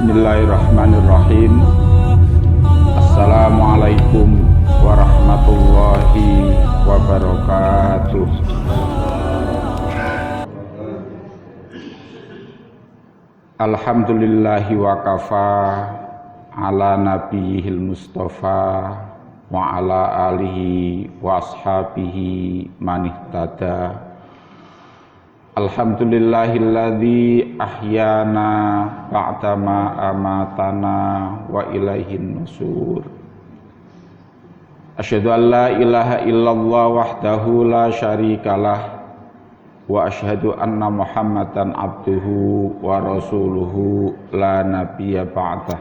Bismillahirrahmanirrahim. Assalamualaikum warahmatullahi wabarakatuh. Alhamdulillahi wa kafa ala nabiyihil mustafa wa ala alihi wa ashabihi man ihtada. Alhamdulillahilladzi ahyana ba'dama amatana wa ilaihin nusur. Asyhadu an la ilaha illallah wahdahu la syarikalah wa asyhadu anna Muhammadan abduhu wa rasuluhu la nabiyya ba'dah.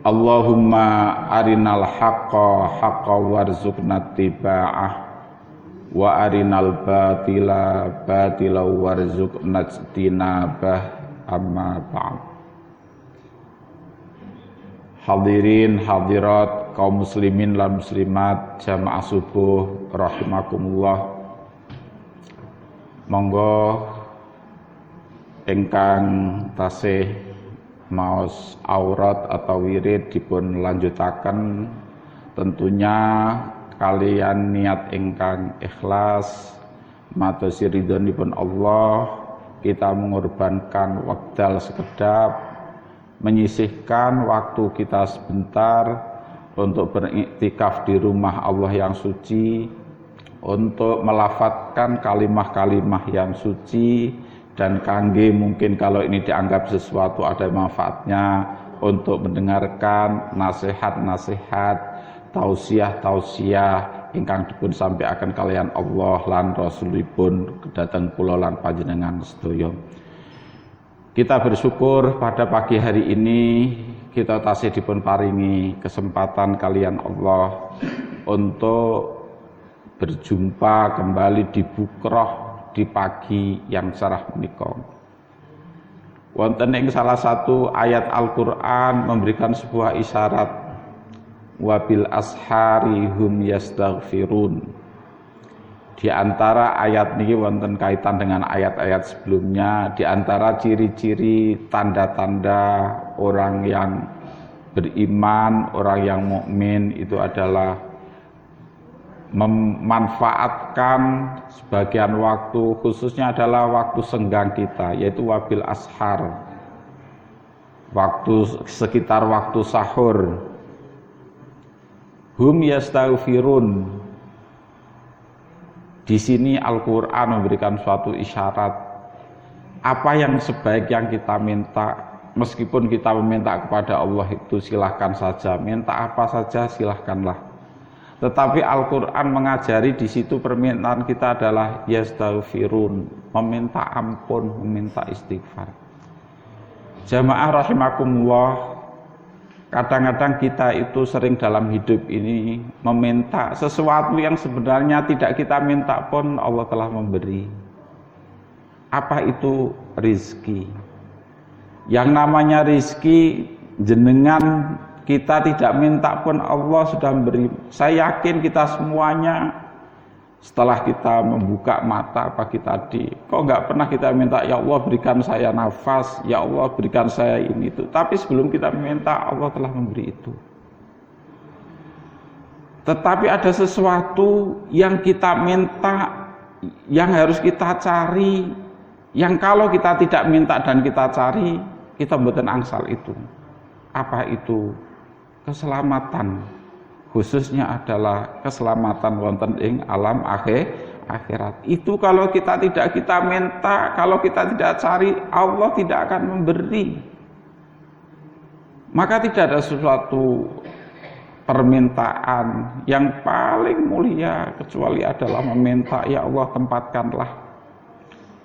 Allahumma arinal haqqa haqqan warzuqna ittiba'ah wa arinal batila batila warzuqna ijtinabah, amma ba'd. Hadirin hadirat kaum muslimin lan muslimat jamaah subuh rahimakumullah. Monggo ingkang tasih maos aurat atau wirid dipun lanjutaken, tentunya kalian niat ingkang ikhlas madosi ridhonipun Allah, kita mengorbankan wekdal sekedap, menyisihkan waktu kita sebentar untuk beriktikaf di rumah Allah yang suci, untuk melafadzkan kalimah-kalimah yang suci, dan kangge mungkin kalau ini dianggap sesuatu ada manfaatnya untuk mendengarkan nasihat-nasihat, tausiah ingkang dipun sampaikan kalian Allah lan Rasulipun dhateng kula lan panjenengan sedaya. Kita bersyukur pada pagi hari ini kita tasih dipun paringi kesempatan kalian Allah untuk berjumpa kembali di Bukroh di pagi yang cerah menika. Wonten ing salah satu ayat Al-Qur'an memberikan sebuah isyarat, wabil ashari hum yastaghfirun. Di antara ayat ini wonten kaitan dengan ayat-ayat sebelumnya, di antara ciri-ciri tanda-tanda orang yang beriman, orang yang mukmin itu adalah memanfaatkan sebagian waktu, khususnya adalah waktu senggang kita, yaitu wabil ashar, waktu sekitar waktu sahur. Hum yastaghfirun. Di sini Al-Qur'an memberikan suatu isyarat apa yang sebaik yang kita minta. Meskipun kita meminta kepada Allah itu silahkan saja, minta apa saja silahkanlah. Tetapi Al-Qur'an mengajari di situ permintaan kita adalah yastaghfirun, meminta ampun, meminta istighfar. Jamaah rahimakumullah, kadang-kadang kita itu sering dalam hidup ini meminta sesuatu yang sebenarnya tidak kita minta pun Allah telah memberi. Apa itu rizki? Yang namanya rizki jenengan kita tidak minta pun Allah sudah memberi. Saya yakin kita semuanya setelah kita membuka mata pagi tadi, kok nggak pernah kita minta, ya Allah berikan saya nafas, ya Allah berikan saya ini itu. Tapi sebelum kita meminta, Allah telah memberi itu. Tetapi ada sesuatu yang kita minta, yang harus kita cari, yang kalau kita tidak minta dan kita cari, kita mboten angsal itu. Apa itu? Keselamatan. Khususnya adalah keselamatan wonten ing alam akhirat. Itu kalau kita tidak kita minta, kalau kita tidak cari, Allah tidak akan memberi. Maka tidak ada sesuatu permintaan yang paling mulia kecuali adalah meminta, ya Allah tempatkanlah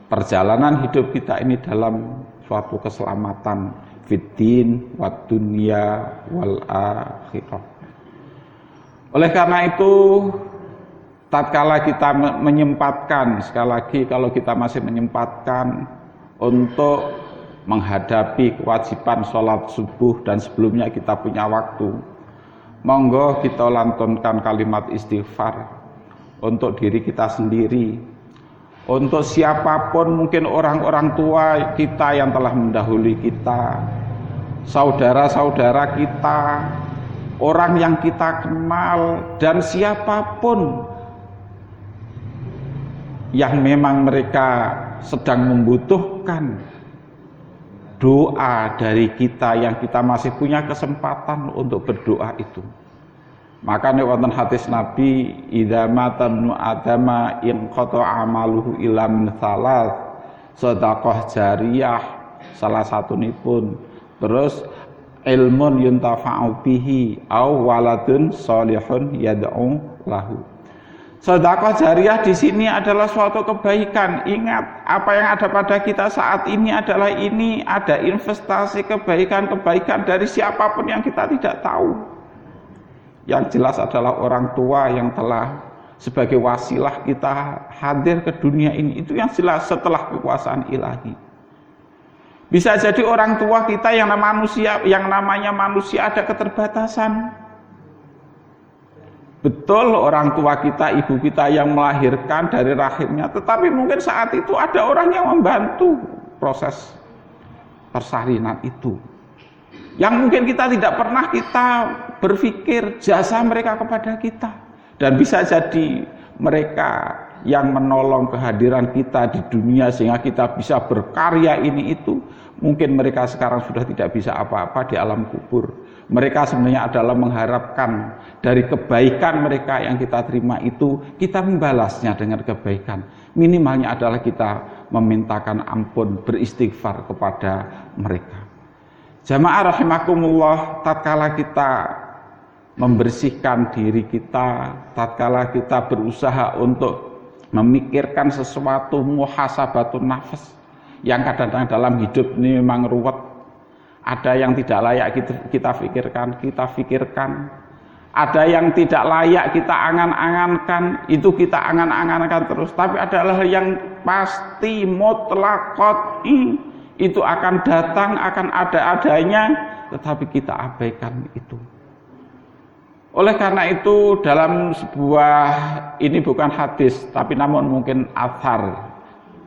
perjalanan hidup kita ini dalam suatu keselamatan fiddin wad dunya wal akhirah. Oleh karena itu, tatkala kita menyempatkan, sekali lagi kalau kita masih menyempatkan untuk menghadapi kewajiban sholat subuh dan sebelumnya kita punya waktu, monggo kita lantunkan kalimat istighfar untuk diri kita sendiri, Untuk siapapun, mungkin orang-orang tua kita yang telah mendahului kita, saudara-saudara kita, orang yang kita kenal, dan siapapun yang memang mereka sedang membutuhkan doa dari kita yang kita masih punya kesempatan untuk berdoa itu. Makanya wonten hadis Nabi, idza mata ibnu adama in qata'a amaluhu illa min thalath, sedekah jariyah salah satunipun, terus ilmun yuntafa'u bihi au waladun sholihun yad'u lahu. Sedekah jariyah di sini adalah suatu kebaikan. Ingat, apa yang ada pada kita saat ini adalah ini ada investasi kebaikan-kebaikan dari siapapun yang kita tidak tahu. Yang jelas adalah orang tua yang telah sebagai wasilah kita hadir ke dunia ini. Itu yang jelas setelah kekuasaan ilahi. Bisa jadi orang tua kita yang namanya manusia ada keterbatasan. Betul, orang tua kita, ibu kita yang melahirkan dari rahimnya, tetapi mungkin saat itu ada orang yang membantu proses persalinan itu, yang mungkin kita tidak pernah kita berpikir jasa mereka kepada kita. Dan bisa jadi mereka yang menolong kehadiran kita di dunia sehingga kita bisa berkarya ini itu, mungkin mereka sekarang sudah tidak bisa apa-apa di alam kubur. Mereka sebenarnya adalah mengharapkan dari kebaikan mereka yang kita terima itu, kita membalasnya dengan kebaikan. Minimalnya adalah kita memintakan ampun, beristighfar kepada mereka. Jamaah rahimakumullah, tatkala kita membersihkan diri kita, tatkala kita berusaha untuk memikirkan sesuatu, muhasabatun nafas, yang kadang-kadang dalam hidup ini memang ruwet. Ada yang tidak layak kita pikirkan. Ada yang tidak layak kita angan-angankan, itu kita angan-angankan terus. Tapi adalah yang pasti mutlak qat'i, itu akan datang, akan ada adanya, tetapi kita abaikan itu. Oleh karena itu dalam sebuah, ini bukan hadis, tapi namun mungkin athar,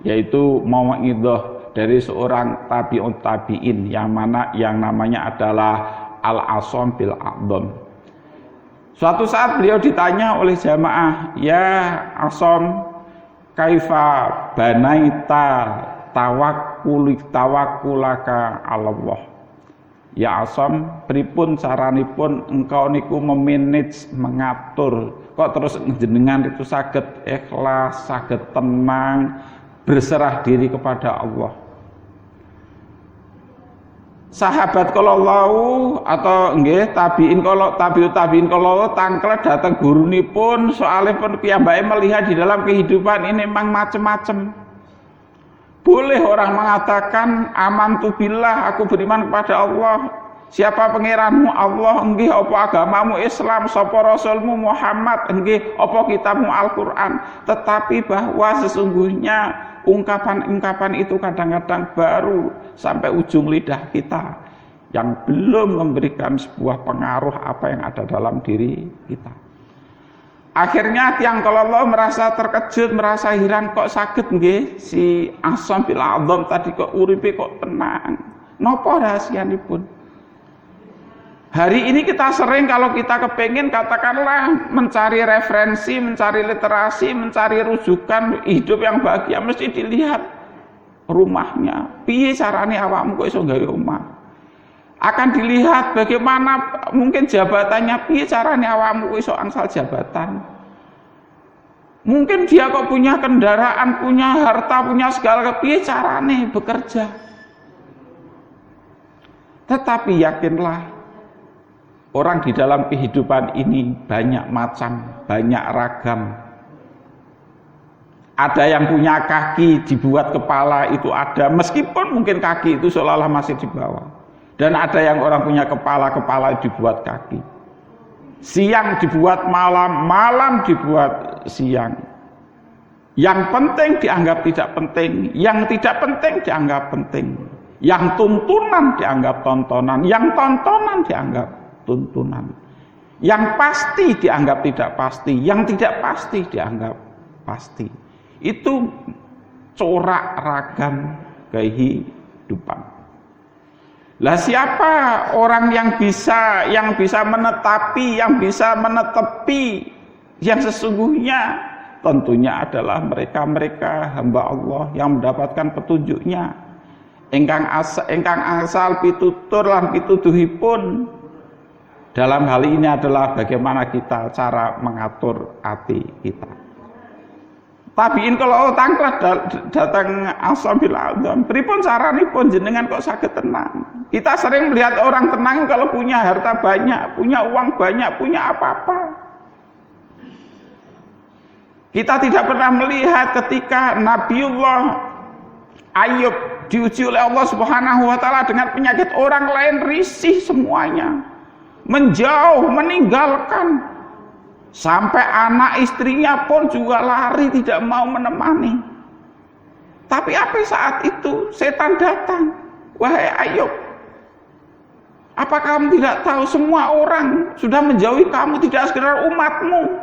yaitu mau'idhah dari seorang tabi'in yang namanya adalah Al-Asam bil A'dham. Suatu saat beliau ditanya oleh jamaah, ya Asam, kaifa banaita tawakkulaka 'ala Allah. Ya Asam, pripun caranipun engkau niku memanage, mengatur, kok terus jenengan itu saged ikhlas, saged tenang, berserah diri kepada Allah. Sahabat kalau atau nggih tabiin kalau tabiin kalau tangklet datang gurunipun, soalnya pun piyambake melihat di dalam kehidupan ini memang macam-macam. Boleh orang mengatakan amantu billah, aku beriman kepada Allah. Siapa pangeranmu? Allah. Nggih, apa agamamu? Islam. Sapa rasulmu? Muhammad. Nggih, apa kitabmu? Al-Qur'an. Tetapi bahwa sesungguhnya ungkapan-ungkapan itu kadang-kadang baru sampai ujung lidah kita, yang belum memberikan sebuah pengaruh apa yang ada dalam diri kita. Akhirnya tiang kalau Allah merasa terkejut, merasa heran, kok sakit nggih si Asam bil A'dham tadi kok uripe kok tenang. Napa rahasianipun? Hari ini kita sering kalau kita kepengen katakanlah mencari referensi, mencari literasi, mencari rujukan hidup yang bahagia, mesti dilihat rumahnya. Piye carane awakmu kok iso gawe omah? Akan dilihat bagaimana mungkin jabatannya, piye carane awakmu kok iso angsal jabatan. Mungkin dia kok punya kendaraan, punya harta, punya segala, piye carane bekerja. Tetapi yakinlah, orang di dalam kehidupan ini banyak macam, banyak ragam. Ada yang punya kaki dibuat kepala, itu ada, meskipun mungkin kaki itu seolah-olah masih di bawah. Dan ada yang orang punya kepala dibuat kaki. Siang dibuat malam, malam dibuat siang. Yang penting dianggap tidak penting, yang tidak penting dianggap penting. Yang tuntunan dianggap tontonan, yang tontonan dianggap tuntunan. Yang pasti dianggap tidak pasti, yang tidak pasti dianggap pasti. Itu corak ragam kehidupan. Lah siapa orang yang bisa menetapi, yang bisa menetepi yang sesungguhnya? Tentunya adalah mereka hamba Allah yang mendapatkan petunjuknya. Ingkang asal pitutur lan pituduhipun dalam hal ini adalah bagaimana kita cara mengatur hati kita. Tabiin kalau tangklat datang asabil azam, pripun caranipun jenengan kok saged tenang? Kita sering melihat orang tenang kalau punya harta banyak, punya uang banyak, punya apa-apa. Kita tidak pernah melihat ketika Nabiullah Ayub diuji oleh Allah Subhanahu wa taala dengan penyakit, orang lain risih semuanya, menjauh, meninggalkan, sampai anak istrinya pun juga lari tidak mau menemani. Tapi apa saat itu setan datang, wahai Ayub, apa kamu tidak tahu semua orang sudah menjauhi kamu, tidak sekedar umatmu,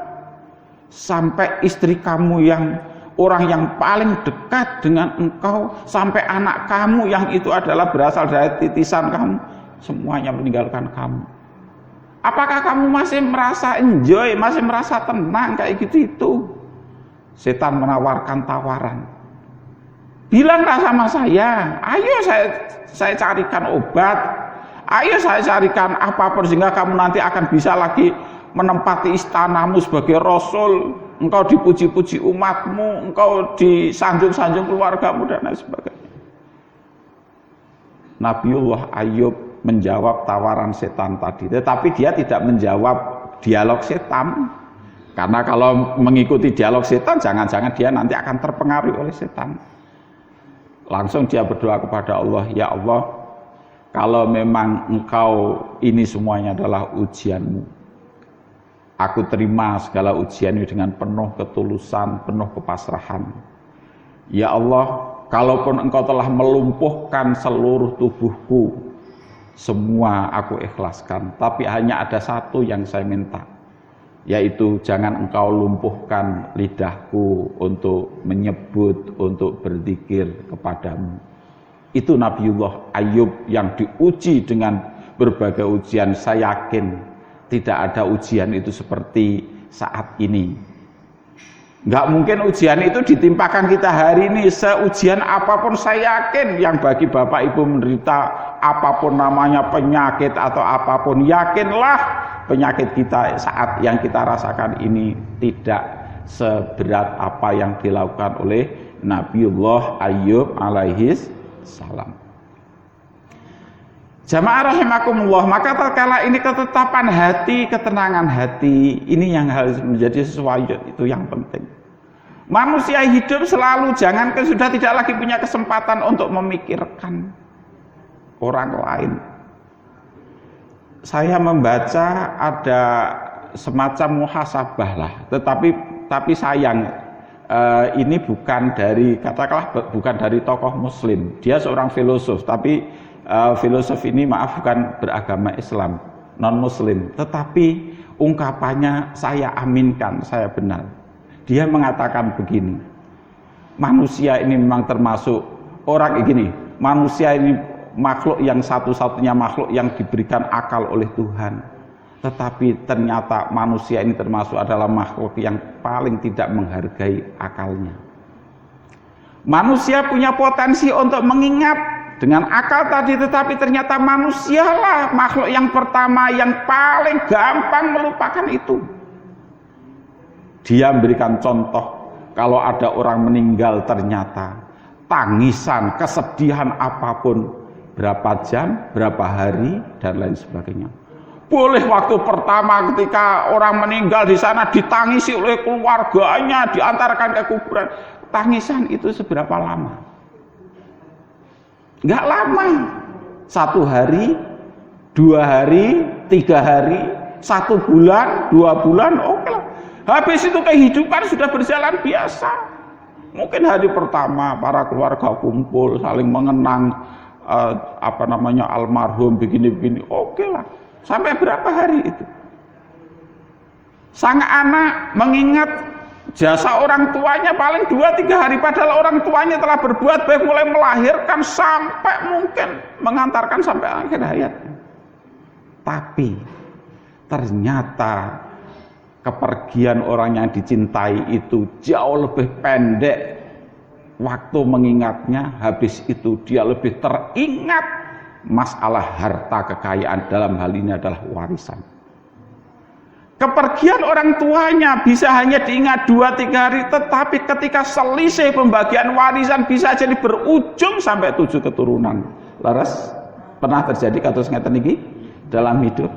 sampai istri kamu yang orang yang paling dekat dengan engkau, sampai anak kamu yang itu adalah berasal dari titisan kamu, semuanya meninggalkan kamu. Apakah kamu masih merasa enjoy, masih merasa tenang kayak gitu itu? Setan menawarkan tawaran. Bilanglah sama saya, ayo saya carikan obat, ayo saya carikan apapun sehingga kamu nanti akan bisa lagi menempati istanamu sebagai rasul, engkau dipuji-puji umatmu, engkau disanjung-sanjung keluargamu dan lain sebagainya. Nabiullah Ayub menjawab tawaran setan tadi, tetapi dia tidak menjawab dialog setan, karena kalau mengikuti dialog setan jangan-jangan dia nanti akan terpengaruh oleh setan. Langsung dia berdoa kepada Allah, ya Allah, kalau memang engkau ini semuanya adalah ujianmu, aku terima segala ujian ini dengan penuh ketulusan, penuh kepasrahan. Ya Allah, kalaupun engkau telah melumpuhkan seluruh tubuhku, semua aku ikhlaskan. Tapi hanya ada satu yang saya minta, yaitu jangan engkau lumpuhkan lidahku untuk menyebut, untuk berzikir kepadamu. Itu Nabiullah Ayub yang diuji dengan berbagai ujian. Saya yakin tidak ada ujian itu seperti saat ini. Nggak mungkin ujian itu ditimpakan kita hari ini. Seujian apapun saya yakin, yang bagi bapak ibu menderita apapun namanya penyakit atau apapun, yakinlah penyakit kita saat yang kita rasakan ini tidak seberat apa yang dilakukan oleh Nabiullah Ayub alaihis salam. Jamaah rahimakumullah, maka tatkala ini ketetapan hati, ketenangan hati, ini yang harus menjadi sesuatu itu yang penting. Manusia hidup selalu jangankan sudah tidak lagi punya kesempatan untuk memikirkan orang lain. Saya membaca ada semacam muhasabah lah, tapi sayang ini bukan dari, katakanlah bukan dari tokoh muslim, dia seorang filosof, tapi filosof ini maaf bukan beragama Islam, non muslim, tetapi ungkapannya saya aminkan, saya benar. Dia mengatakan begini, manusia ini memang termasuk orang begini, manusia ini makhluk yang satu-satunya makhluk yang diberikan akal oleh Tuhan, tetapi ternyata manusia ini termasuk adalah makhluk yang paling tidak menghargai akalnya. Manusia punya potensi untuk mengingat dengan akal tadi, tetapi ternyata manusialah makhluk yang pertama yang paling gampang melupakan itu. Dia memberikan contoh, kalau ada orang meninggal ternyata tangisan, kesedihan apapun, berapa jam, berapa hari, dan lain sebagainya. Boleh waktu pertama ketika orang meninggal di sana ditangisi oleh keluarganya, diantarkan ke kuburan, tangisan itu seberapa lama? Enggak lama, 1 hari, 2 hari, 3 hari, 1 bulan, 2 bulan, oke lah. Habis itu kehidupan sudah berjalan biasa. Mungkin hari pertama para keluarga kumpul saling mengenang almarhum begini-begini, oke lah. Sampai berapa hari itu? Sang anak mengingat Jasa orang tuanya paling 2-3 hari, padahal orang tuanya telah berbuat baik mulai melahirkan sampai mungkin mengantarkan sampai akhir hayat. Tapi ternyata kepergian orang yang dicintai itu jauh lebih pendek waktu mengingatnya, habis itu dia lebih teringat masalah harta kekayaan, dalam hal ini adalah warisan. Kepergian orang tuanya bisa hanya diingat 2-3 hari, tetapi ketika selisih pembagian warisan bisa jadi berujung sampai 7 keturunan. Laras pernah terjadi kados ngeten iki dalam hidup.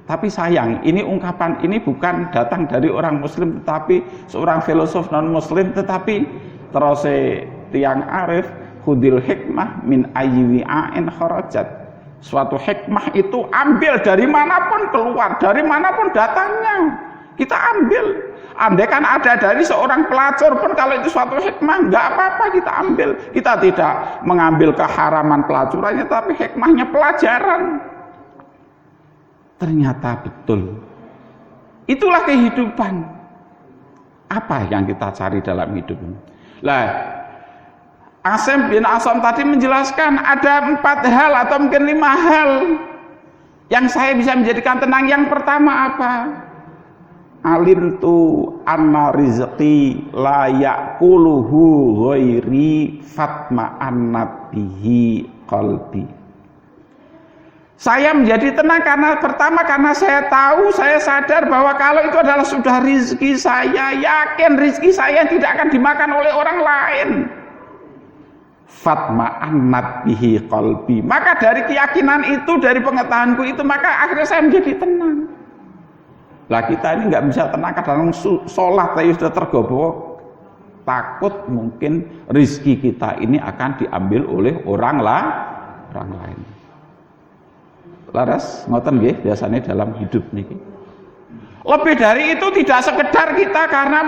Tapi sayang, ini ungkapan ini bukan datang dari orang muslim, tetapi seorang filosof non muslim, tetapi terus tiang arif, khudil hikmah min ayyiwi'ain kharajat. Suatu hikmah itu ambil dari manapun keluar, dari manapun datangnya, kita ambil. Andai kan ada dari seorang pelacur pun, kalau itu suatu hikmah, nggak apa-apa kita ambil. Kita tidak mengambil keharaman pelacurannya, tapi hikmahnya pelajaran. Ternyata betul, itulah kehidupan. Apa yang kita cari dalam hidup ini? Lah, Asim bin Asam tadi menjelaskan ada 4 hal atau mungkin 5 hal yang saya bisa menjadikan tenang. Yang pertama apa? Alimtu anna rizqi la ya'kuluhu ghairi fatma'annat bihi qalbi. Saya menjadi tenang karena pertama, karena saya tahu, saya sadar bahwa kalau itu adalah sudah rizki saya, yakin rizki saya tidak akan dimakan oleh orang lain. Fatma'annat bihi qalbi. Maka dari keyakinan itu, dari pengetahuanku itu, maka akhirnya saya menjadi tenang. Lah kita ini nggak bisa tenang, kadang sholat tapi sudah tergoboh, takut mungkin rizki kita ini akan diambil oleh orang lain. Laras ngoten nggih biasanya dalam hidup niki. Lebih dari itu tidak sekedar kita karena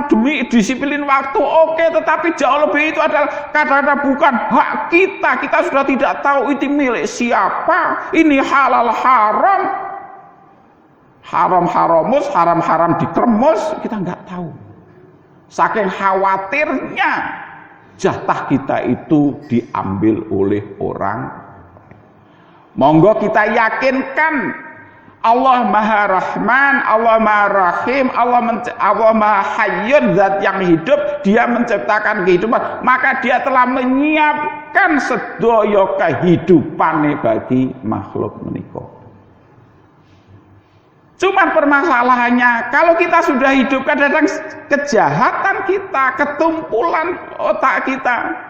demi disiplin waktu, oke, tetapi jauh lebih itu adalah kadang-kadang bukan hak kita. Kita sudah tidak tahu itu milik siapa, ini halal haram, haram haramus, haram haram dikremus, kita nggak tahu. Saking khawatirnya jatah kita itu diambil oleh orang. Monggo kita yakinkan Allah Maha Rahman, Allah Maha Rahim, Allah Maha Hayyun, zat yang hidup, dia menciptakan kehidupan, maka dia telah menyiapkan sedaya kehidupan bagi makhluk menika. Cuma permasalahannya, kalau kita sudah hidup, kadang-kadang kejahatan kita, ketumpulan otak kita,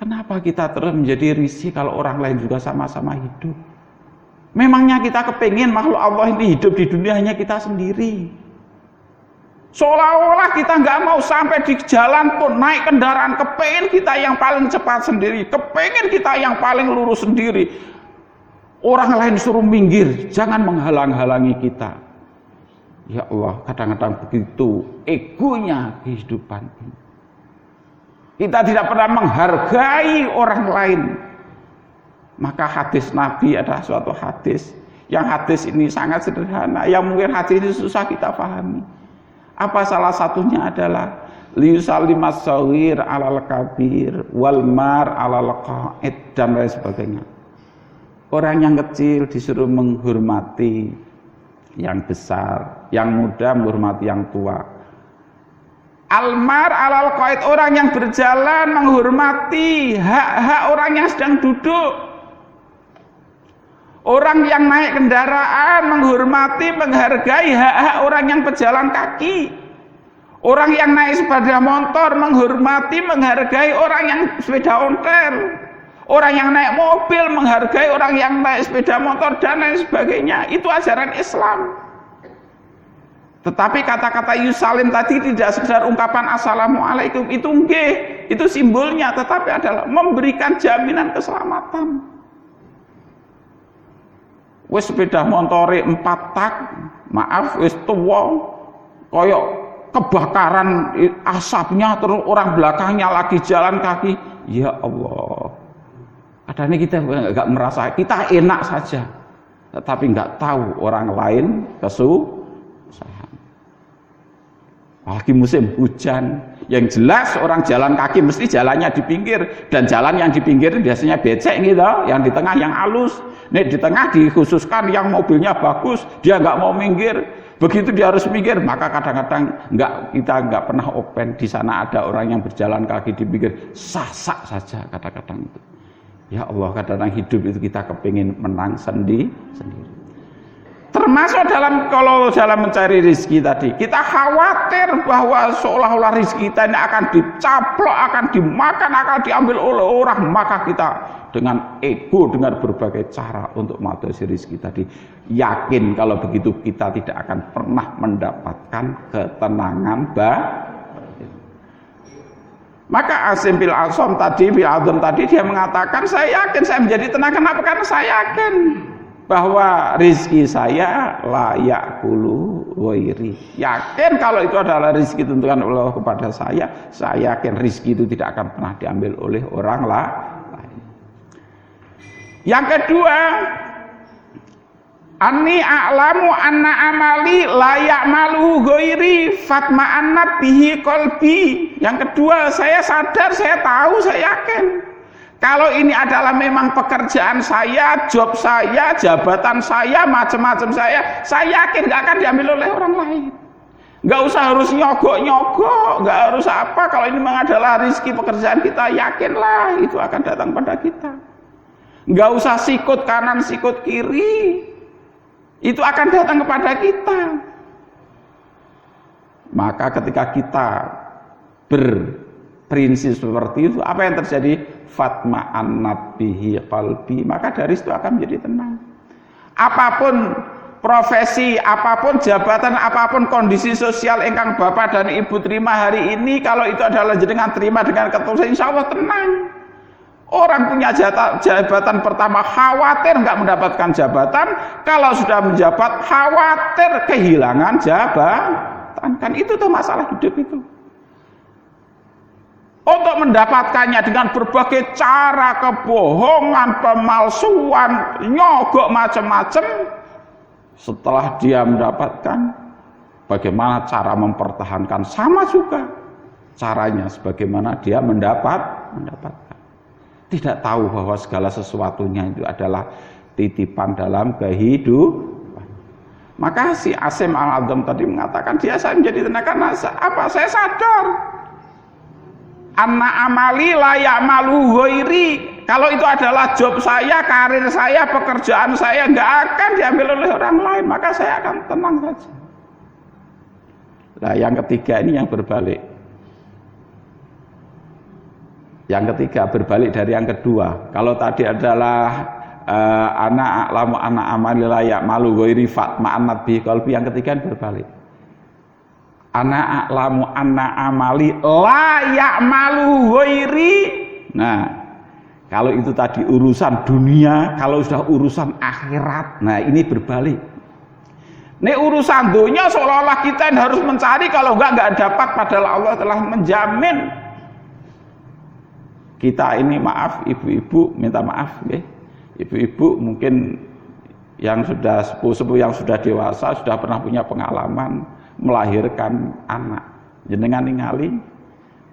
kenapa kita terus menjadi risih kalau orang lain juga sama-sama hidup? Memangnya kita kepingin makhluk Allah ini hidup di dunia hanya kita sendiri? Seolah-olah kita nggak mau sampai di jalan pun naik kendaraan, kepingin kita yang paling cepat sendiri, kepingin kita yang paling lurus sendiri. Orang lain suruh minggir, jangan menghalang-halangi kita. Ya Allah, kadang-kadang begitu egonya kehidupan ini. Kita tidak pernah menghargai orang lain. Maka hadis Nabi adalah suatu hadis, yang hadis ini sangat sederhana, yang mungkin hadis ini susah kita pahami. Apa salah satunya adalah liyusallimas shaghir alal kabir wal mar alal qa'id, dan lain sebagainya. Orang yang kecil disuruh menghormati yang besar, yang muda menghormati yang tua. Almar alal qa'id, orang yang berjalan menghormati hak-hak orang yang sedang duduk. Orang yang naik kendaraan menghormati, menghargai hak-hak orang yang berjalan kaki. Orang yang naik sepeda motor menghormati, menghargai orang yang sepeda ontel. Orang yang naik mobil menghargai orang yang naik sepeda motor, dan lain sebagainya. Itu ajaran Islam. Tetapi kata-kata yusalim tadi tidak sekedar ungkapan assalamualaikum, itu nggih, itu simbolnya, tetapi adalah memberikan jaminan keselamatan. Wis sepeda motore 4 tak, maaf wis tuwa, koyok kebakaran asapnya, terus orang belakangnya lagi jalan kaki. Ya Allah, kadang-kadang kita nggak merasa, kita enak saja, tetapi nggak tahu orang lain kesusahan. Lagi musim hujan, yang jelas orang jalan kaki mesti jalannya di pinggir, dan jalan yang di pinggir biasanya becek gitu, yang di tengah yang halus. Nih di tengah dikhususkan yang mobilnya bagus, dia nggak mau minggir. Begitu dia harus minggir, maka kadang-kadang kita nggak pernah open. Di sana ada orang yang berjalan kaki di pinggir, sasak saja kadang-kadang itu. Ya Allah, kadang-kadang hidup itu kita kepingin menang sendiri. Termasuk kalau dalam mencari rezeki tadi, kita khawatir bahwa seolah-olah rezeki kita ini akan dicaplok, akan dimakan, akan diambil oleh orang, maka kita dengan ego, dengan berbagai cara untuk mengatasi rezeki tadi, yakin kalau begitu kita tidak akan pernah mendapatkan ketenangan batin. Maka Asim bil Asom tadi, dia mengatakan, saya yakin saya menjadi tenang. Kenapa? Karena saya yakin bahwa rizki saya layak kulu wairi. Yakin kalau itu adalah rizki tentukan Allah kepada saya yakin rizki itu tidak akan pernah diambil oleh orang lain. Yang kedua, anni a'lamu anna amali layak malu ghairi fatma'annat bihi qalbi. Yang kedua, saya sadar, saya tahu, saya yakin kalau ini adalah memang pekerjaan saya, job saya, jabatan saya, macam-macam saya yakin gak akan diambil oleh orang lain. Gak usah harus nyogok, gak harus apa. Kalau ini memang adalah rezeki pekerjaan kita, yakinlah itu akan datang pada kita. Gak usah sikut kanan, sikut kiri, itu akan datang kepada kita. Maka ketika kita berprinsip seperti itu, apa yang terjadi? Fatma'annat bihi qalbi, maka dari situ akan menjadi tenang. Apapun profesi, apapun jabatan, apapun kondisi sosial ingkang Bapak dan Ibu terima hari ini, kalau itu adalah jenengan terima dengan ketulusan, insya Allah tenang. Orang punya jabatan pertama khawatir nggak mendapatkan jabatan, kalau sudah menjabat khawatir kehilangan jabatan. Kan itu tuh masalah hidup itu. Untuk mendapatkannya dengan berbagai cara, kebohongan, pemalsuan, nyogok macam-macam. Setelah dia mendapatkan, bagaimana cara mempertahankan, sama juga caranya sebagaimana dia mendapatkan. Tidak tahu bahwa segala sesuatunya itu adalah titipan dalam kehidupan. Maka si Asim al-Adham tadi mengatakan, saya menjadi tenang karena apa? Saya sadar anna amali layak malu ghairi. Kalau itu adalah job saya, karir saya, pekerjaan saya, nggak akan diambil oleh orang lain, maka saya akan tenang saja. Nah, yang ketiga ini yang berbalik. Yang ketiga berbalik dari yang kedua. Kalau tadi adalah anak a'lamu anak amali layak malu ghairi fatma'annat bi qalbi, yang ketiga berbalik. Ana a'lamu anna amali layak malu ghairi. Nah, kalau itu tadi urusan dunia, kalau sudah urusan akhirat, nah ini berbalik. Ini urusan dunia seolah-olah kita yang harus mencari, kalau enggak dapat, padahal Allah telah menjamin. Kita ini maaf, ibu-ibu minta maaf ya. Ibu-ibu mungkin yang sudah sepuh-sepuh, yang sudah dewasa, sudah pernah punya pengalaman melahirkan anak. Jenengan ningali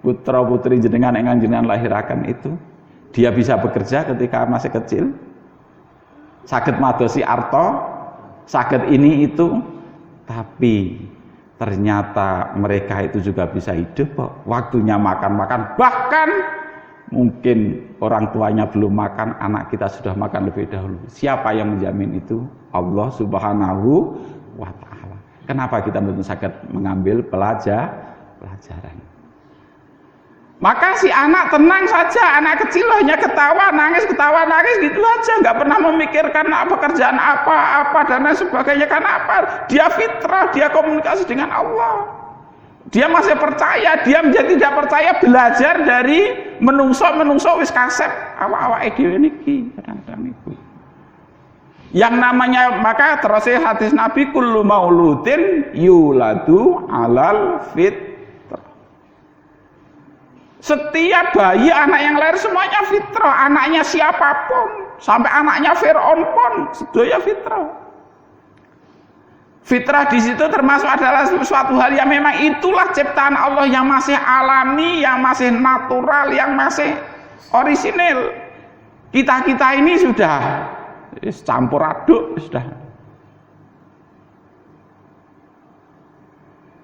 putra putri jenengan yang jenengan lahirakan itu, dia bisa bekerja ketika masih kecil, saged madosi arto, saged ini itu, tapi ternyata mereka itu juga bisa hidup kok. Waktunya makan-makan, bahkan mungkin orang tuanya belum makan, anak kita sudah makan lebih dahulu. Siapa yang menjamin itu? Allah Subhanahu wa ta'ala. Kenapa kita belum sakit mengambil pelajaran? Maka si anak tenang saja, anak kecil hanya ketawa nangis gitu aja, nggak pernah memikirkan pekerjaan apa dan lain sebagainya. Karena apa? Dia fitrah, dia komunikasi dengan Allah. Dia masih percaya, dia menjadi tidak percaya, belajar dari menungso wis kasep awak-awak dhewe niki kadang-kadang itu. Yang namanya, maka terus hadis Nabi, kullu mauludin yuladu alal fitrah. Setiap bayi, anak yang lahir semuanya fitrah. Anaknya siapapun, sampai anaknya Fir'aun pun sedoyo fitrah. Fitrah di situ termasuk adalah suatu hal yang memang itulah ciptaan Allah yang masih alami, yang masih natural, yang masih orisinil. Kita ini sudah campur aduk, sudah.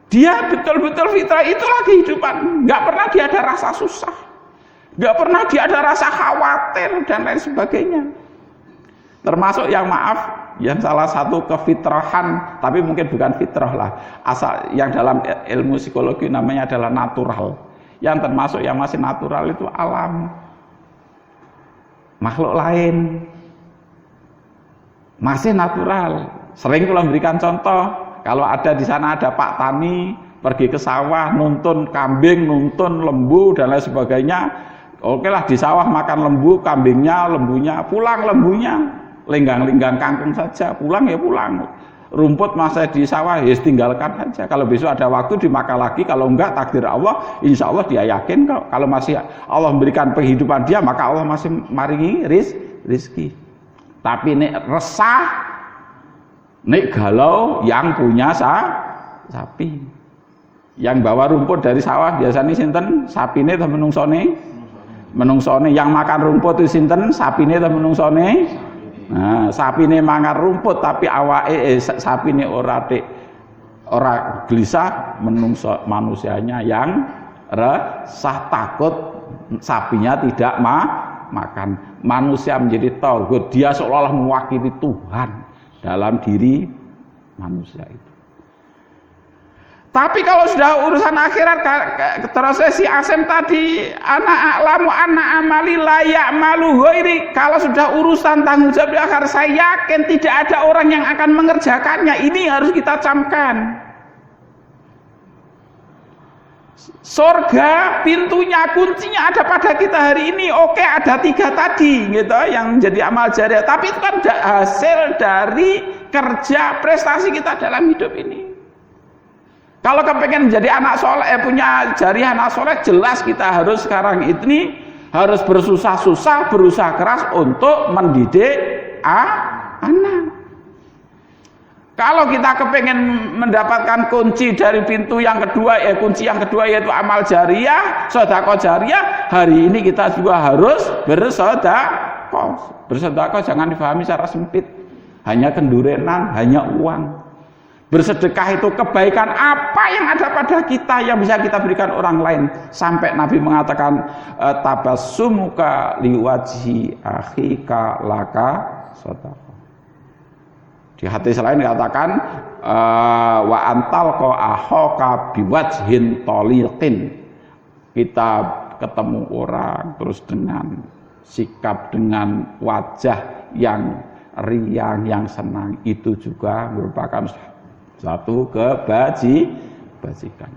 Dia betul-betul fitrah, itulah kehidupan. Nggak pernah dia ada rasa susah, nggak pernah dia ada rasa khawatir dan lain sebagainya. Termasuk yang maaf, yang salah satu kefitrahan, tapi mungkin bukan fitrah lah, asal yang dalam ilmu psikologi namanya adalah natural. Yang termasuk yang masih natural itu alam, makhluk lain masih natural. Sering kalau memberikan contoh, kalau ada di sana ada Pak Tani pergi ke sawah nuntun kambing, nuntun lembu dan lain sebagainya. Oke lah, di sawah makan lembu, kambingnya, lembunya, pulang lembunya. Lenggang-lenggang kangkung saja, pulang ya pulang. Rumput masih di sawah, ya tinggalkan saja. Kalau besok ada waktu dimakan lagi, kalau enggak takdir Allah, insya Allah dia yakin kok. Kalau masih Allah memberikan kehidupan dia, maka Allah masih maringi rizki. Tapi nek resah, nek galau yang punya sapi. Yang bawa rumput dari sawah biasanya sinten? Sapine atau menungsone? Menungsone. Yang makan rumput itu sinten? Sapine atau menungsone? Nah, sapine mangan rumput tapi awake sapine ora gelisah, menungso manusianya yang resah takut sapinya tidak makan. Manusia menjadi tauhid, dia seolah-olah mewakili Tuhan dalam diri manusia itu. Tapi kalau sudah urusan akhirat, terus si Asem tadi, anak a'lamu anak amali layak malu ghairi. Kalau sudah urusan tanggung jawab di akhir, saya yakin tidak ada orang yang akan mengerjakannya. Ini harus kita camkan. Surga pintunya, kuncinya ada pada kita hari ini. Oke, ada 3 tadi gitu yang menjadi amal jariah. Tapi itu kan hasil dari kerja prestasi kita dalam hidup ini. Kalau kepengen menjadi anak soleh, punya jariah anak soleh, jelas kita harus sekarang ini harus bersusah-susah, berusaha keras untuk mendidik anak. Kalau kita kepengen mendapatkan kunci dari pintu yang kedua, kunci yang kedua yaitu amal jariah, sedekah jariah, hari ini kita juga harus bersedekah. Bersedekah jangan dipahami secara sempit, hanya kendurenan, hanya uang. Bersedekah itu kebaikan apa yang ada pada kita yang bisa kita berikan orang lain. Sampai Nabi mengatakan tabassumuka liwajhi akhika laka sedekah. Di hadis lain dikatakan wa antal qa ahaka biwajhin taliqin. Kita ketemu orang terus dengan sikap, dengan wajah yang riang, yang senang, itu juga merupakan satu kebajikan.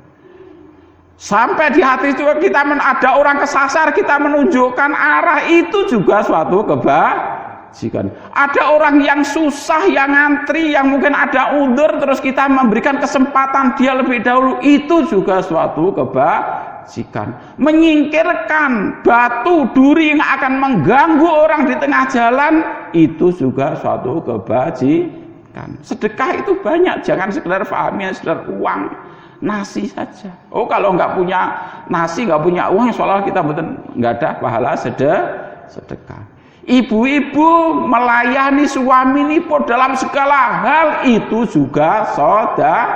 Sampai di hati itu kita ada orang kesasar, kita menunjukkan arah, itu juga suatu kebajikan. Ada orang yang susah, yang ngantri, yang mungkin ada udzur, terus kita memberikan kesempatan dia lebih dahulu, itu juga suatu kebajikan. Menyingkirkan batu duri yang akan mengganggu orang di tengah jalan, itu juga suatu kebajikan. Sedekah itu banyak, jangan sekedar pahamnya sekedar uang, nasi saja. Oh, kalau nggak punya nasi, nggak punya uang, seolah kita betul nggak ada pahala sedekah. Ibu-ibu melayani suami nipun dalam segala hal, itu juga sedekah.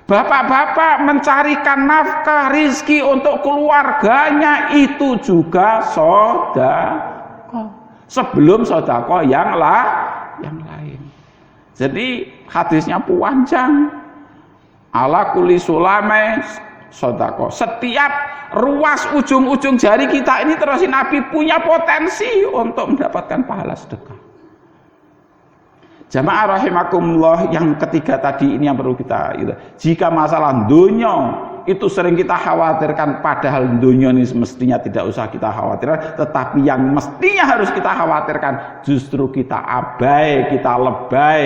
Bapak-bapak mencarikan nafkah rizki untuk keluarganya, itu juga sedekah. Sebelum sedekah yang lain. Jadi hadisnya panjang. Ala kulli sulame sedekah. Setiap ruas ujung-ujung jari kita ini terus Nabi punya potensi untuk mendapatkan pahala sedekah. Jamaah rahimakumullah, yang ketiga tadi ini yang perlu kita, jika masalah dunia itu sering kita khawatirkan, padahal dunia ini semestinya tidak usah kita khawatirkan, tetapi yang mestinya harus kita khawatirkan justru kita abai, kita lebay,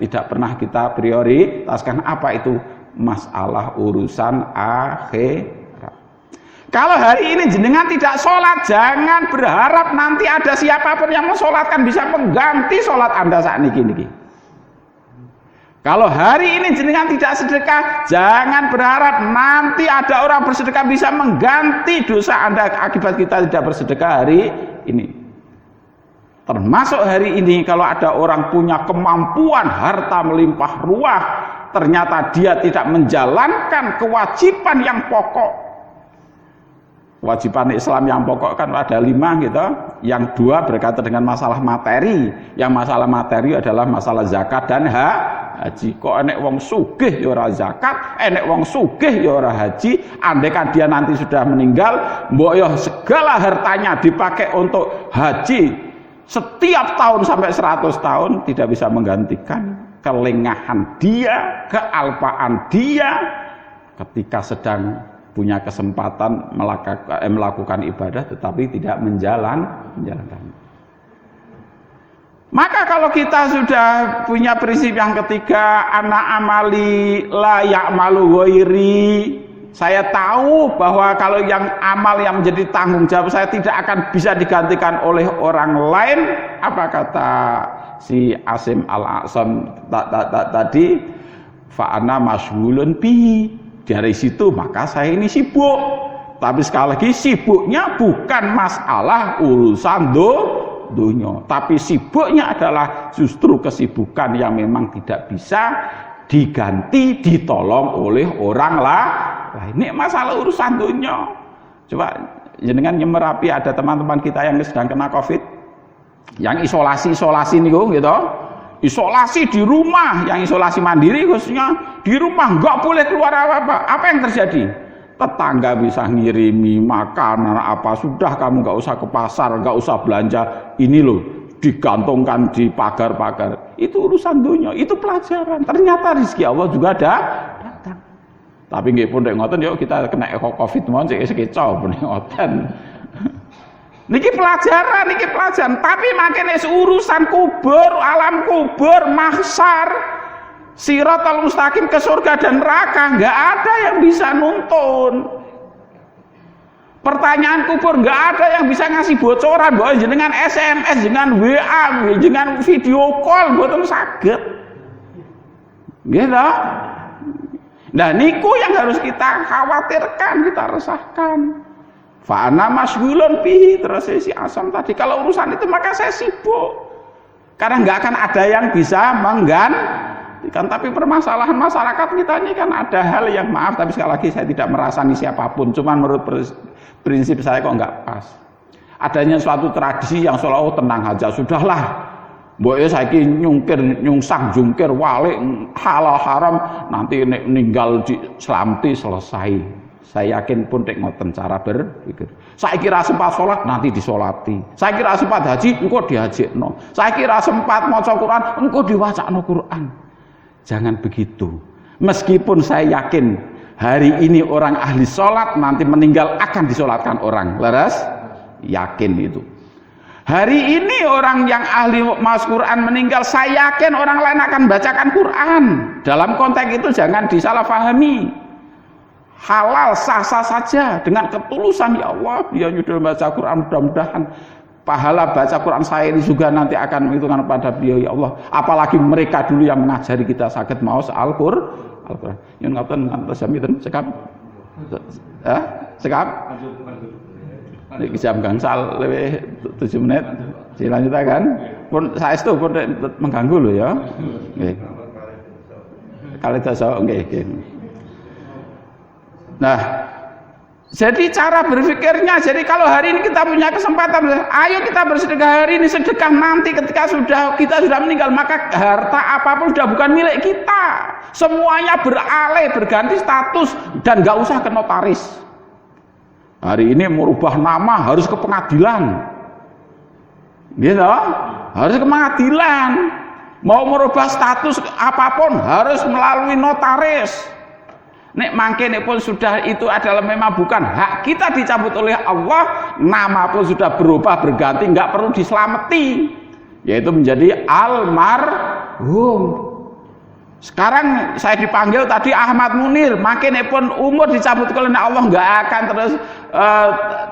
tidak pernah kita prioritaskan. Apa itu? Masalah urusan akhirat. Kalau hari ini jenengan tidak sholat, jangan berharap nanti ada siapapun yang mensolatkan bisa mengganti sholat Anda saat ini. Kalau hari ini jenengan tidak sedekah, jangan berharap nanti ada orang bersedekah bisa mengganti dosa Anda akibat kita tidak bersedekah hari ini. Termasuk hari ini kalau ada orang punya kemampuan harta melimpah ruah, ternyata dia tidak menjalankan kewajiban yang pokok. Kewajiban Islam yang pokok kan ada 5 gitu. Yang 2 berkaitan dengan masalah materi. Yang masalah materi adalah masalah zakat dan haji. Kok enek wong sugih ya ora zakat, enek wong sugih ya ora haji. Andaikan dia nanti sudah meninggal, mbok yo segala hartanya dipakai untuk haji setiap tahun sampai 100 tahun tidak bisa menggantikan kelengahan dia, kealpaan dia ketika sedang punya kesempatan melakukan ibadah tetapi tidak menjalankan. Maka kalau kita sudah punya prinsip yang ketiga, ana amali la ya'malu ghairi, saya tahu bahwa kalau yang amal yang menjadi tanggung jawab saya tidak akan bisa digantikan oleh orang lain. Apa kata si Asim al-A'sam tadi? Fa ana masyghulun bihi. Dari situ maka saya ini sibuk. Tapi sekali lagi sibuknya bukan masalah urusan dunia, tapi sibuknya adalah justru kesibukan yang memang tidak bisa diganti, ditolong oleh orang lain. Ini masalah urusan dunia. Coba jenengan Merapi ada teman-teman kita yang sedang kena Covid, yang isolasi nih gitu. Isolasi di rumah, yang isolasi mandiri khususnya di rumah, nggak boleh keluar apa-apa. Apa yang terjadi? Tetangga bisa ngirimi makanan apa, sudah kamu nggak usah ke pasar, nggak usah belanja, ini loh digantungkan di pagar-pagar. Itu urusan dunia, itu pelajaran. Ternyata rezeki Allah juga ada datang. Tapi nggih pun nek ngoten yuk kita kena Covid mawon sik kecoh pun ngoten. Niki pelajaran, tapi makin urusan kubur, alam kubur, mahsyar, Siratal Mustaqim ke surga dan neraka, nggak ada yang bisa nuntun. Pertanyaan kubur nggak ada yang bisa ngasih bocoran, bahwa jenengan SMS, dengan WA, dengan video call, boten saged. Gitu. Nah, niku yang harus kita khawatirkan, kita resahkan. Fa'ana masyghulun bihi, terus si Asam tadi, kalau urusan itu maka saya sibuk. Karena nggak akan ada yang bisa menggantikan. Tapi permasalahan masyarakat kita ini kan ada hal yang, maaf tapi sekali lagi saya tidak merasani siapapun, cuman menurut prinsip saya kok nggak pas. Adanya suatu tradisi yang seolah tenang aja, sudahlah. Mbok saiki nyungsang jungkir walik halal haram, nanti meninggal di selamti selesai. Saya yakin pun nek ngoten cara berpikir. Saya kira sempat sholat nanti disolati. Saya kira sempat haji engko dihajikno. Saya kira sempat maca Quran engko diwacakno Quran. Jangan begitu. Meskipun saya yakin hari ini orang ahli sholat nanti meninggal akan disolatkan orang. Leres? Yakin itu. Hari ini orang yang ahli mas Quran meninggal, saya yakin orang lain akan bacakan Quran. Dalam konteks itu jangan disalahpahami. Halal sah-sah saja dengan ketulusan, ya Allah dia sudah baca Quran, mudah-mudahan pahala baca Quran saya ini juga nanti akan menghitungkan pada beliau, ya Allah. Apalagi mereka dulu yang mengajari kita sakit maos Al-Quran. Yang ngapain ngantos jam itu sekap? Sekap? Ini jam gangsal lebih 7 menit. Dilanjutkan. Pun saya itu pun mengganggu loh ya. Oke. Kali dasar, oke. Nah, jadi cara berpikirnya, jadi kalau hari ini kita punya kesempatan, ayo kita bersedekah hari ini, sedekah nanti ketika kita sudah meninggal, maka harta apapun sudah bukan milik kita, semuanya beralih, berganti status, dan gak usah ke notaris. Hari ini merubah nama harus ke pengadilan, gitu, harus ke pengadilan. Mau merubah status apapun harus melalui notaris. Nek mangke pun sudah itu adalah memang bukan hak kita dicabut oleh Allah, nama pun sudah berubah berganti, nggak perlu diselamati, yaitu menjadi almarhum. Sekarang saya dipanggil tadi Ahmad Munir, makin pun umur dicabut oleh Allah, nggak akan terus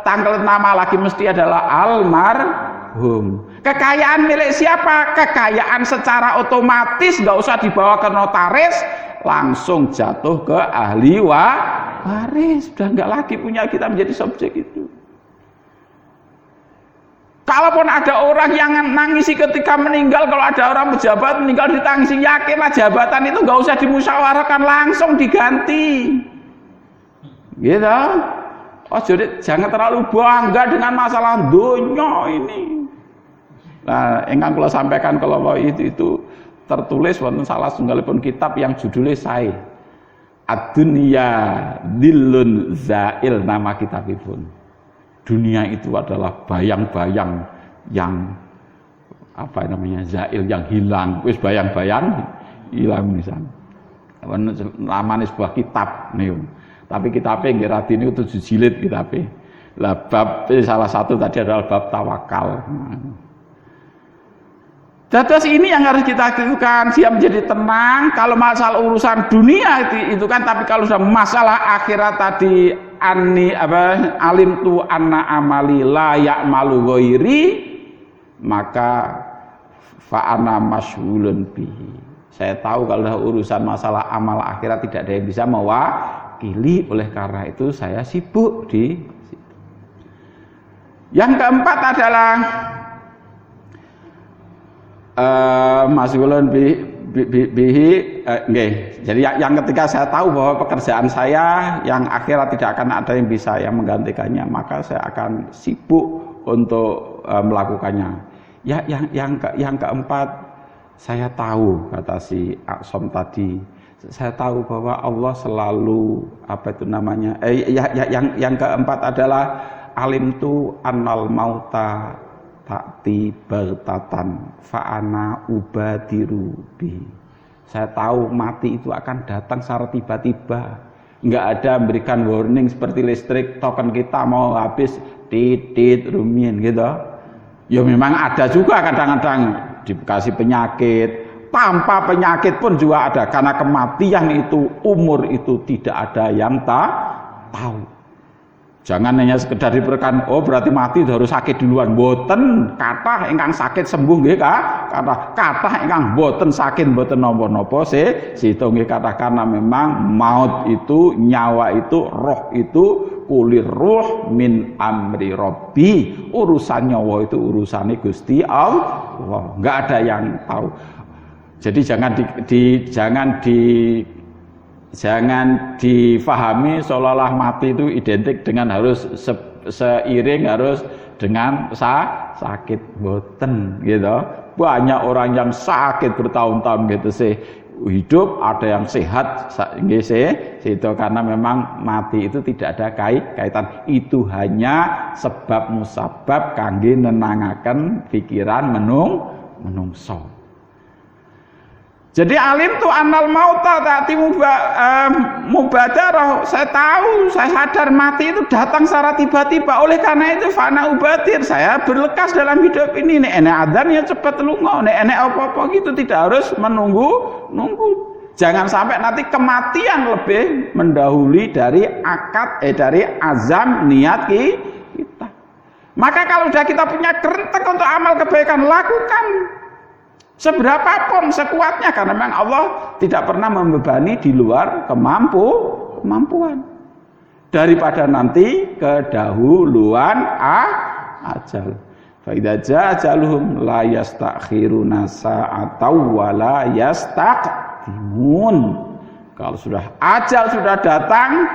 tanggal nama lagi, mesti adalah almarhum. hum. Kekayaan milik siapa? Kekayaan secara otomatis nggak usah dibawa ke notaris, langsung jatuh ke ahli waris. Sudah nggak lagi punya kita menjadi subjek itu. Kalaupun ada orang yang nangisi ketika meninggal, kalau ada orang pejabat meninggal ditangisi, yakinlah jabatan itu nggak usah dimusyawarahkan, langsung diganti. Gitu. Oh jadi jangan terlalu bangga dengan masalah dunia ini. Nah, ingkang kula sampaikan kalau itu tertulis wonten salah setunggalipun kitab yang judulnya Sae. Ad-dunya dhillun zail, nama kitabipun. Dunia itu adalah bayang-bayang yang apa namanya zail, yang hilang. Wis bayang-bayang hilang misalnya. Namanya sebuah kitab nih. Tapi kitabnya nggih radine 7 jilid kitabnya. Lah bab salah satu tadi adalah bab tawakal. Terus ini yang harus kita lakukan, siap menjadi tenang. Kalau masalah urusan dunia itu kan, tapi kalau sudah masalah akhirat tadi alim tu anna amali la ya'malu ghairi, maka fa ana masyghulun bihi. Saya tahu kalau urusan masalah amal akhirat tidak ada yang bisa mewakili, oleh karena itu saya sibuk di situ. Yang keempat adalah masyghulun bihi, jadi yang ketika saya tahu bahwa pekerjaan saya yang akhirat tidak akan ada yang bisa yang menggantikannya, maka saya akan sibuk untuk melakukannya. Ya, yang keempat, saya tahu, kata si Aksom tadi, saya tahu bahwa Allah selalu yang keempat adalah alim tu annal mauta ta'ti baghtatan fa'ana ubadiru bi. Saya tahu mati itu akan datang secara tiba-tiba. Enggak ada memberikan warning seperti listrik, token kita mau habis titit rumiin gitu. Ya memang ada juga kadang-kadang dikasih penyakit, tanpa penyakit pun juga ada, karena kematian itu, umur itu tidak ada yang tahu. Jangan hanya sekedar diberikan, oh berarti mati harus sakit duluan. Boten, kathah ingkang sakit sembuh nggih kathah ingkang boten sakit boten napa-napa situ nggih kathah, karena memang maut itu, nyawa itu, roh itu kulir ruh min amri rabbi, urusan nyawa itu urusannya Gusti Allah, enggak ada yang tahu. Jadi jangan difahami seolah-olah mati itu identik dengan harus seiring harus dengan sakit, boten gitu. Banyak orang yang sakit bertahun-tahun gitu sih hidup, ada yang sehat nggih itu, karena memang mati itu tidak ada kaitan, itu hanya sebab musabab kangge nenangaken pikiran menungso. Jadi alim tu annal mauta ta'ti mubadarah. Saya tahu, saya sadar mati itu datang secara tiba-tiba. Oleh karena itu fana ubadir, saya berlekas dalam hidup ini. Nek enek adzan ya cepat lunga, nek enek apa-apa gitu, tidak harus menunggu. Jangan sampai nanti kematian lebih mendahului dari dari azam niat kita. Maka kalau sudah kita punya kerentek untuk amal kebaikan, lakukan. Seberapapun sekuatnya, karena memang Allah tidak pernah membebani di luar kemampuan. Daripada nanti kedahuluan ajal. Fa idza jaa ajaluhum la yastakhiruna sa'atan wa la yastaqdimun. Kalau sudah ajal sudah datang,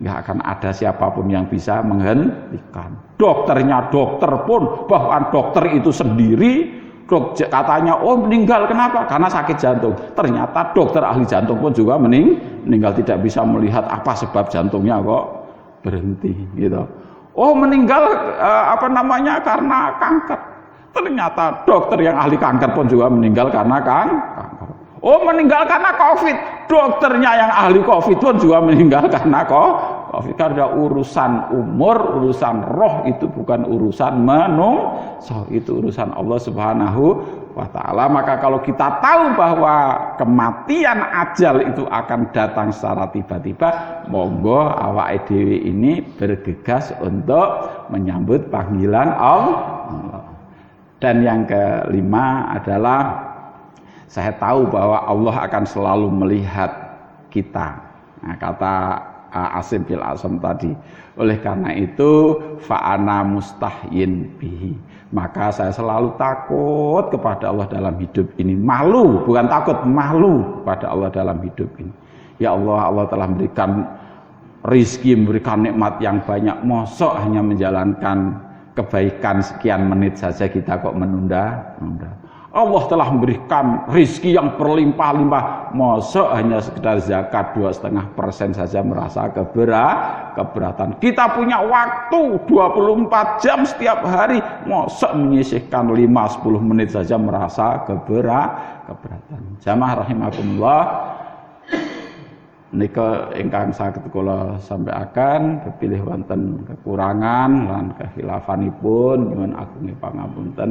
enggak akan ada siapapun yang bisa menghentikan. Dokternya dokter pun, bahkan dokter itu sendiri katanya, oh meninggal, kenapa? Karena sakit jantung. Ternyata dokter ahli jantung pun juga meninggal, tidak bisa melihat apa sebab jantungnya kok berhenti gitu. Oh meninggal karena kanker. Ternyata dokter yang ahli kanker pun juga meninggal karena kanker. Oh meninggal karena COVID. Dokternya yang ahli COVID pun juga meninggal karena COVID. Karena urusan umur, urusan roh itu bukan urusan menungso, itu urusan Allah Subhanahu wa ta'ala. Maka kalau kita tahu bahwa kematian ajal itu akan datang secara tiba-tiba, monggo awake dhewe ini bergegas untuk menyambut panggilan Allah. Dan yang kelima adalah saya tahu bahwa Allah akan selalu melihat kita. Nah, kata Asim bil Asam tadi. Oleh karena itu fa'ana mustahyin bihi. Maka saya selalu takut kepada Allah dalam hidup ini. Malu, bukan takut, malu kepada Allah dalam hidup ini. Ya Allah, Allah telah memberikan rizki, memberikan nikmat yang banyak. Mosok hanya menjalankan kebaikan sekian menit saja kita kok menunda. Allah telah memberikan rizki yang berlimpah-limpah. Masa hanya sekedar zakat 2,5% saja merasa keberatan. Kita punya waktu 24 jam setiap hari. Masa menyisihkan 5-10 menit saja merasa keberatan. Jamaah rahimakumullah. Nika ingkang saged kula sampaikan kepilih wonten kekurangan lan kehilafanipun nyuwun agung pangapunten.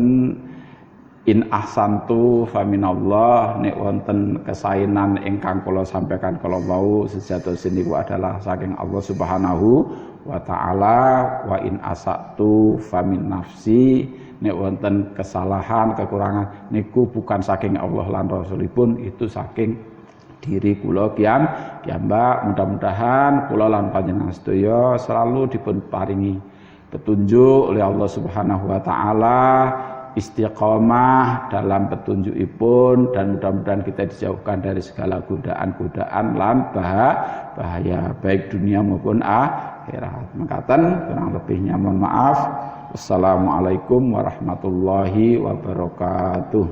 In ahsantu faminallah, nek wonten kesainan ingkang kula sampaikan kala wau sejatosipun niku adalah saking Allah Subhanahu wa taala. Wa in asatu famin nafsi, nek wonten kesalahan kekurangan niku bukan saking Allah lan Rasulipun, itu saking diri kula piyambak. Mudah-mudahan kula lan panjenengan sedaya selalu dipun paringi petunjuk oleh Allah Subhanahu wa taala, istiqomah dalam petunjukipun, dan mudah-mudahan kita dijauhkan dari segala godaan-godaan lan bahaya baik dunia maupun akhirat. Mekaten kurang lebihnya mohon maaf. Wassalamualaikum warahmatullahi wabarakatuh.